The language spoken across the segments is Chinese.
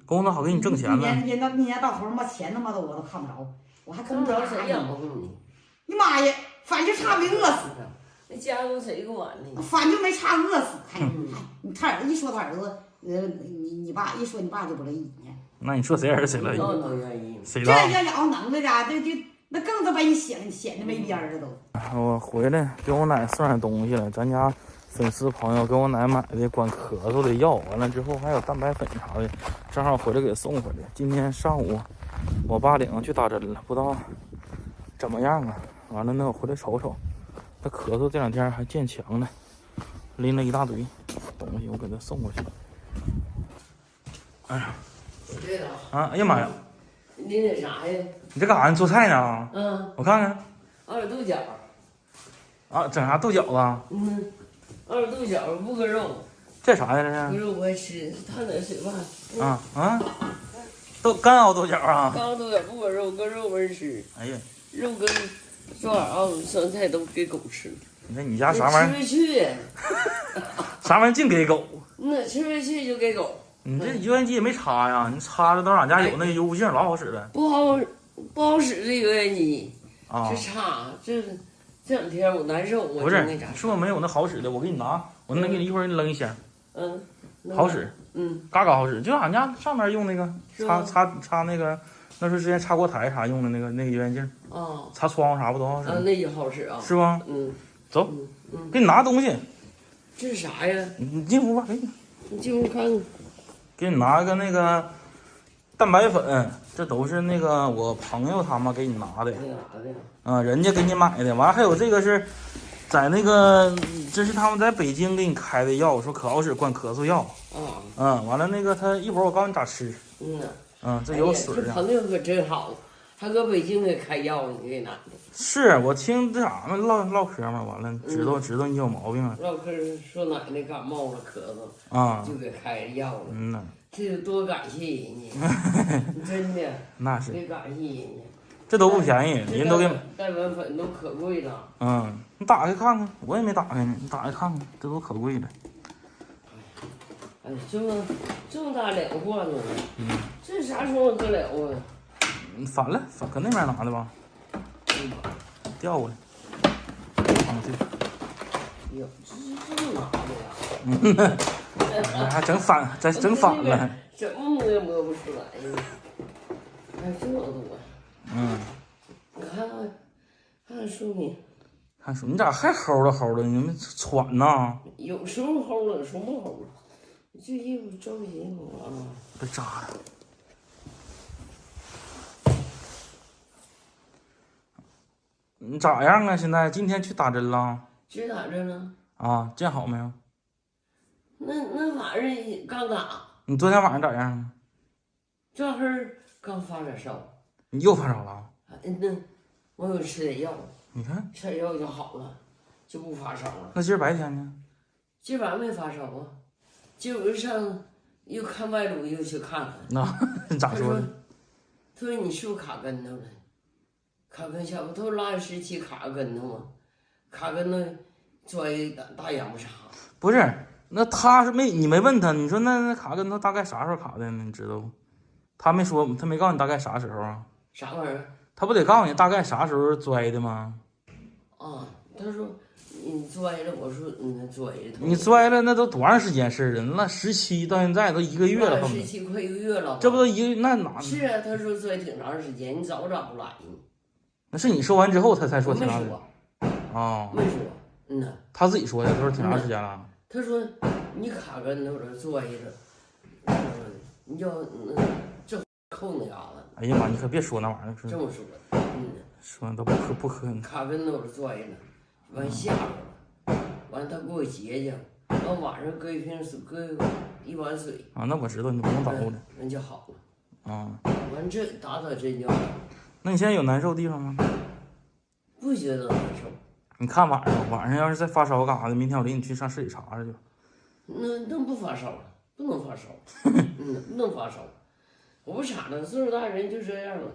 工作好给你挣钱呢。明年到头妈钱那么多我都看不着，我还看不着谁养活你？你妈呀，反正差没饿死。那家用谁管呢？反正没差饿死。他儿子一说他儿子，你爸一说你爸就不乐意。那你说谁儿子谁乐意？都愿意。谁这要能耐的，那更都把你显得没边儿了都。我回来给我奶送点东西了，咱家粉丝朋友给我奶买的管咳嗽的药，完了之后还有蛋白粉啥的，正好回来给送回来。今天上午我爸领去打针了，不知道怎么样啊。完了呢，我回来瞅瞅，他咳嗽这两天还渐强呢，拎了一大堆东西，我给他送过去。哎呀，啊，哎呀妈呀！你那啥呀？你这干啥？你做菜呢？嗯，我看看。二豆角。啊，整啥豆角啊？二豆角不搁肉。这啥呀？这是？搁肉我爱吃，他那谁吧？干熬豆角啊？干熬豆角不搁肉，搁肉没人吃。哎呀，肉跟蒜熬酸菜都给狗吃。你看你家啥玩意儿？吃不去。啥玩意儿净给狗？那吃不去就给狗。你这油烟机也没插呀？你插着都俺家有那个油污净，老好使了。不好使这油烟机啊！这插这两天我难受，我不是那啥。说没有那好使的，我给你拿，我那给你一会儿扔一箱。好使。嘎嘎好使，就俺家上面用那个插那个，那是之前插锅台啥用的那个油烟镜。啊。擦窗户啥不都好使？那也好使啊。是吗？走，给你拿东西。这是啥呀？你进屋吧，给你。你进屋看看。给你拿个那个蛋白粉，这都是那个我朋友他们给你拿的。人家给你买的。完还有这个是在那个，这是他们在北京给你开的药，说可好使，管咳嗽药。完了那个他一会儿我告诉你咋吃。这有水啊。这朋友可真好，还搁北京给开药，你给拿的。是我听这啥嘛唠嗑嘛，完了知道你有毛病了。唠嗑说奶奶感冒了咳嗽就给开药了。这得多感谢人家，真的。那是。得感谢人家。这都不便宜，人都给蛋白粉都可贵了。你打开看看，我也没打开呢，你打开看看，这都可贵了。哎，这么大两罐子，这啥时候得了啊？反了，搁那边拿的吧？调过来。对。哟，这么拿的呀？还整反了。怎么摸不出来呢？还这么多。你看书呢？看书，你咋还齁的？你们喘呐？有时候齁了，有时候不齁了。这衣服着急我啊！别扎了。你咋样啊？现在今天去打针了？去打针了。见好没有？那晚上刚打。你昨天晚上咋样啊？这会儿刚发点烧。你又发烧了？我有吃点药。你看吃点药就好了，就不发烧了。那今儿白天呢？今晚没发烧啊，今儿上又看外鲁又去看看。你咋说的？他说你是不是卡跟头了？卡跟下巴头拉17卡跟头嘛，卡跟头摔大仰不啥。不是，那他是你没问他，你说那卡跟头大概啥时候卡的呢？你知道不？他没说，他没告诉你大概啥时候啊？啥玩意儿？他不得告诉你大概啥时候摔的吗？他说你摔了，我说摔了。你摔了那都多长时间事了？那17到现在都1个月了，17快1个月了。这不都1个那哪？是啊，他说摔挺长时间，你早咋不来呢？那是你说完之后他才说挺长时间。没说。他自己说的，他说挺长时间了。他说你卡跟头了，摔了，你要这扣那嘎子。哎呀妈，你可别说那玩意儿，这么说的。说都不可能。卡跟头了摔了，完下边了，完他给我结结，完晚上搁一瓶水，搁一碗水。那我知道，你不用捣鼓的。人就好了。完这打针就好。那你现在有难受地方吗？不觉得难受。你看晚上要是再发烧干啥的，明天我领你去上市里查查去。那不发烧了，不能发烧。不能发烧。我不查了，岁数大人就这样了，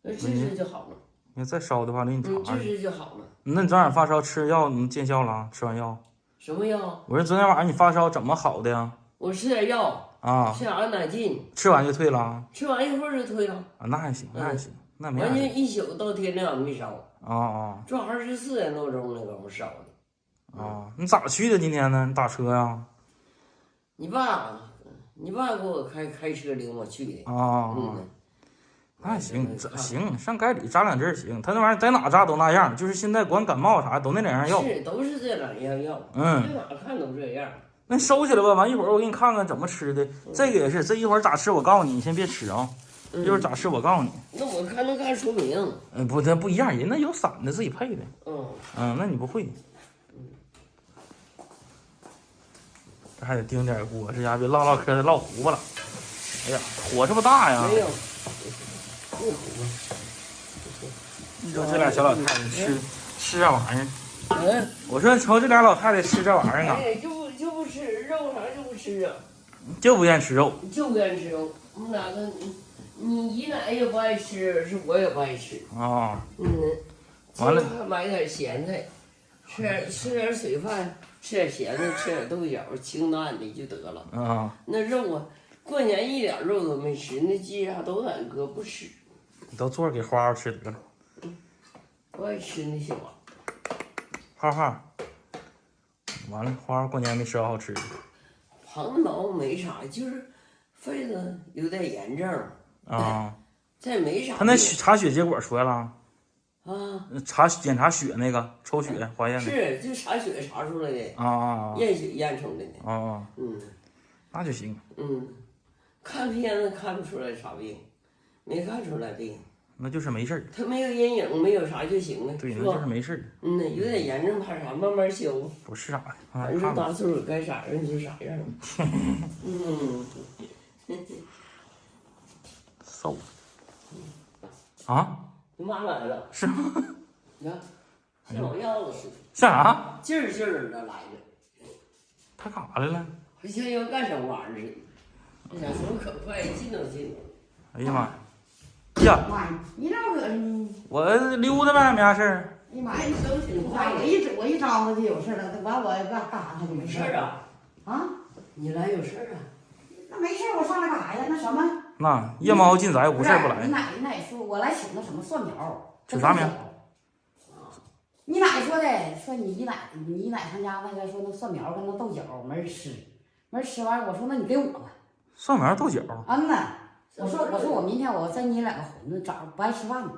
那治就好了。你要再烧的话，领你查。治就好了。那你昨晚发烧吃药，你见效了？吃完药？什么药？我说昨天晚上你发烧怎么好的呀？我吃点药，啊，吃啥奶劲，吃完就退了啊？吃完一会儿就退了，啊，那还行，那还行，那没啥完就一宿到天亮没烧，啊这24点多钟那功夫烧的。啊！你咋去的今天呢？你打车呀？你爸给我开车领我去的。啊，嗯，那还行，行，上街里扎两针行。他那玩意儿在哪扎都那样，就是现在管感冒啥都那两样药。是都是这两样药，嗯，在哪看都这样。那你收起来吧，完一会儿我给你看看怎么吃的。这个也是，这一会儿咋吃我告诉你，你先别吃啊。一会儿咋吃我告诉你。那我能看说明。不，它不一样，人那有散的自己配的。嗯，那你不会。这还得盯点锅，这家别唠嗑的唠糊巴了。哎呀，火这么大呀！没有，你说这俩小老太太吃这玩意儿，嗯，我说瞅这俩老太太吃这玩意儿啊，哎，就不吃肉啥就不吃啊，就不愿意吃肉。就不愿意吃肉。我们俩个，你姨奶也不爱吃，是我也不爱吃。啊，完了还买点咸菜，吃点水饭，吃点咸菜，吃点豆角，清淡的就得了。啊，那肉啊，过年一点肉都没吃，那鸡啥都咱哥不吃，你到座儿给花花吃得了。不爱吃那些玩意儿。花花，完了，花花过年没吃好吃的。旁毛没啥，就是肺子有点炎症啊，再没啥。他那查血结果出来了。啊，检查血那个抽血化验的。是就查血查出来的。啊，验血验出来的。啊，嗯，那就行。嗯，看片子看不出来啥病，没看出来病。那就是没事儿。他没有阴影，没有啥就行了。对，是吧那就是没事儿。嗯呐，有点炎症怕啥，慢慢消。不是啥的，反正大岁数该啥样就啥样。嗯。瘦。啊？你妈来了。是吗？你看，像老样子似的。像啥？劲儿劲儿的来着。他干啥来了？好像要干什么玩意儿似的。这家走可快，进都进了。哎呀妈呀！呀，妈呀，你这搁我溜达呗，没啥事儿。哎呀妈呀，我一招呼就有事了，完我干啥他就没事啊？啊？你来有事啊？那没事，我上来干啥呀？那什么？那夜猫进宅无事不来。你奶说，我来请那什么蒜苗。请啥苗？你奶说的，说你姨奶他家那个说那蒜苗跟那豆角没人吃，没人吃完，我说那你给我吧。蒜苗豆角。呐。我说我明天我再捏两个馄饨，早上不爱吃饭呢。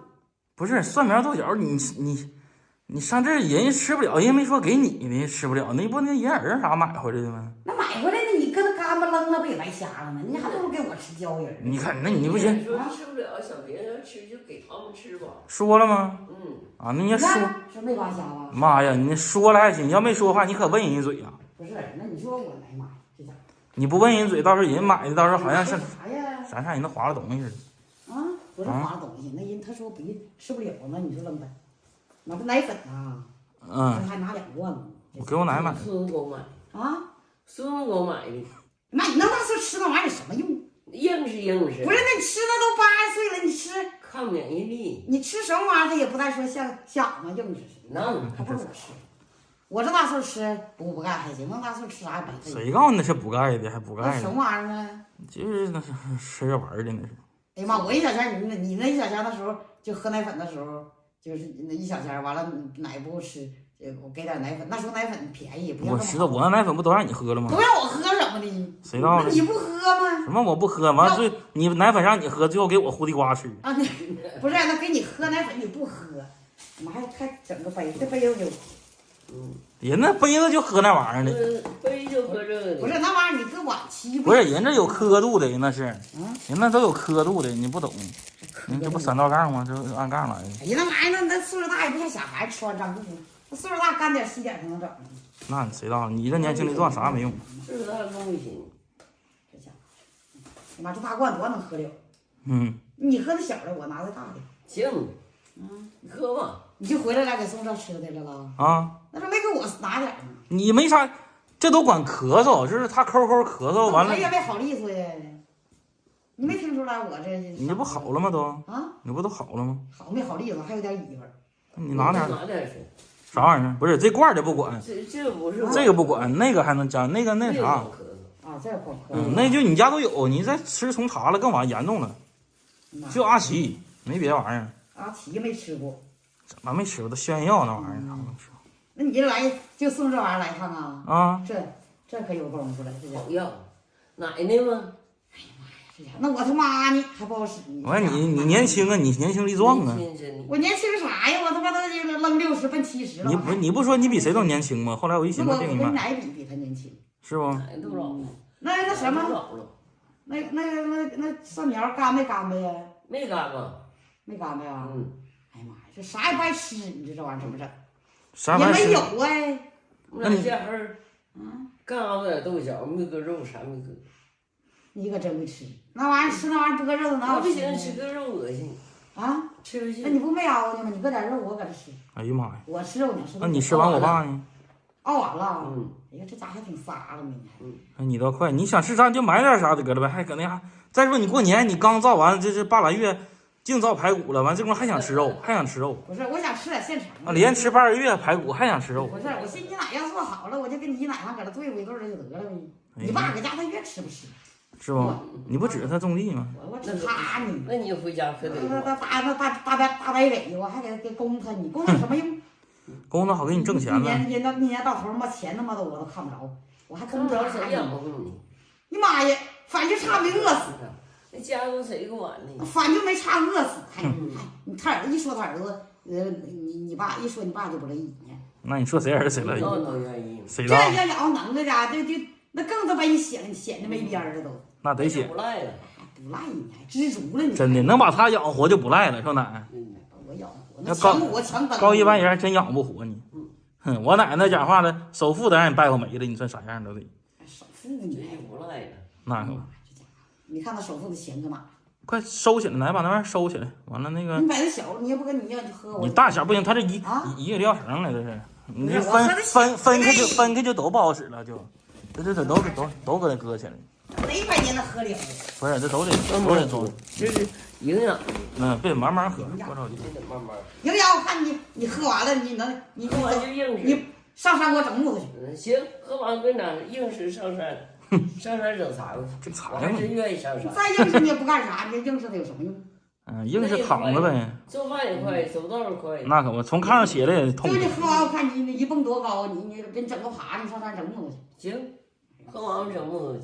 不是蒜苗豆角，你上这儿人家吃不了，人家没说给你的吃不了，那不那银耳啥买回来的吗？那买回来的你搁那干巴扔了不也白瞎了吗？你还不如给我吃椒盐。你看那你不行。说吃不了，小别人吃就给他们吃吧。说了吗？啊，那你说是没扒瞎吧？妈呀，你说了还行，你要没说话，你可问人一嘴呀。不是，那你说我哎妈呀，这家伙。你不问人嘴，到时候人买的，到时候好像是啥呀？啥像人都划了东西似的。啊，不是划了东西，那人他说不吃不了，那你说扔呗？那不奶粉呐？还拿2罐呢。我给我奶买的。孙子给我买。啊？孙子给我买的。妈，你那大岁吃那玩意儿有什么用？硬是硬是。不是，那你吃那都80岁了，你吃抗免疫力。你吃什么玩意儿？他也不带说像小子硬是似的。能，他不如我吃。我这大岁吃不盖还行，那大岁吃啥也白费。谁告诉你那是不盖的，还不盖的？什么玩意儿呢？就是那是吃着玩的那是。哎呀妈！我1小钱，你那1小钱的时候，就喝奶粉的时候，就是那1小钱，完了奶不够吃，我给点奶粉。那时候奶粉便宜，不像我知道，我那奶粉不都让你喝了吗？都让我喝什么的？谁道了？你不喝吗？什么我不喝？完了最你奶粉让你喝，最后给我胡地瓜吃。啊，不是，那给你喝奶粉你不喝，怎么还整个杯？这杯子就。人那杯子就喝那玩意儿的，杯就喝这个的。不是那玩意儿，你搁碗沏。不是人这有刻度的，人那是，人那都有刻度的，你不懂。你这不3道杠吗？这按杠来的。哎呀，那玩意儿那岁数大也不像小孩吃完胀肚子，那岁数大干点稀点才能整。那谁道？你这年轻力壮啥也没用。岁数大更不行。这家伙，你妈这大罐多能喝了。你喝那小的，我拿那大的。行。你喝吧。你就回来了，给送这吃的了啊？那说没给我拿点呢？你没啥，这都管咳嗽，就是他抠咳嗽完了。我也没好利索呀，你没听出来我这？你这不好了吗？都啊？你不都好了吗？好没好利索，还有点尾巴。你拿点。拿点去。啥玩意儿？不是这罐的不管。这不是。这个不管，那个还能沾，那个那啥。啊，这火喝。那就你家都有，你再吃从茶了更完严重了。就阿奇，没别玩意儿。阿奇没吃过，怎么没吃过？都炫耀那玩意儿，哪能吃？那你来就送这玩意儿来一趟啊？啊，这可有功夫了，这家。好要，奶奶吗？那我他妈呢还不好使呢。我说你年轻啊，你年轻力壮啊。我年轻啥呀？我他妈都扔60奔70了。你不说你比谁都年轻吗？后来我一寻思，我这你妈跟奶比他年轻。是不？奶都老了。那什么？老了。那蒜苗干没干呗呀？没干吧？没干呗呀？嗯。哎呀妈呀，这啥也不爱吃，你说这玩意儿怎么整？啥玩意儿？也没有哎。那你家儿，干啥点豆角，没搁肉，啥没搁。你可真会吃，那玩意儿吃那玩意儿不搁肉哪好吃？不行，吃个肉恶心。啊？吃不进。那你不没熬呢吗？你搁点肉，我搁这吃。哎呀妈呀！我吃肉呢，那你吃完我爸呢？熬完了。嗯。哎呀，这家还挺撒了呢。你倒快，你想吃啥就买点啥得了呗，还搁那啥？再说你过年你刚造完，这半拉月，净造排骨了，完这功夫还想吃肉，还想吃肉。不是，我想吃点现成的。连吃半个月排骨还想吃肉。不是，我寻思你奶要做好了，我就跟你奶上搁这对付一对就得了呗。你爸搁家他越吃不吃。是不？你不指着他种地吗？我指他呢。那你回家可得。那大白尾，我还给供他，你供他什么用？供他好给你挣钱呢。一年到头他妈钱他妈的我都看不着，我还供不着他谁养活你？你妈呀，反正差没饿死。那家用谁给管呢？反正没差饿死。你他儿子一说他儿子，你爸一说你爸就不乐意呢。那你说谁儿子谁乐意？都愿意。谁这要能耐的，就那更他把你显得没边儿了都。那得写。不赖了。不赖你，还知足了你。真的能把他养活就不赖了，少奶。我养活，那强我强当。高一般人还真养不活你。哼，我奶奶讲话了，首付都让你败过没了，你算啥样都得。首付你不赖了。那可不。你看他首付的钱搁哪？快收起来，来把那玩意儿收起来。完了那个。你摆那小，你也不跟你要就喝我。你大小不行，他这一个撂绳了，这是。你这分开就都不好使了，就。这都搁那搁起来。哪百年的喝了？不是，这都得做，这是营养。别慢慢喝，不着急。慢慢。营养我看你喝完了，你上山给我整木头去。行，喝完跟哪硬实上山，上山整柴火去。我还真愿意上山。再硬实你也不干啥，你硬实的有什么用？硬是躺着呗。做饭也快，走道也快。那可不，从炕上起来也痛。就你喝完，我看你一蹦多高，你给你整个爬，你上山整木头去。行，喝完我整木头去。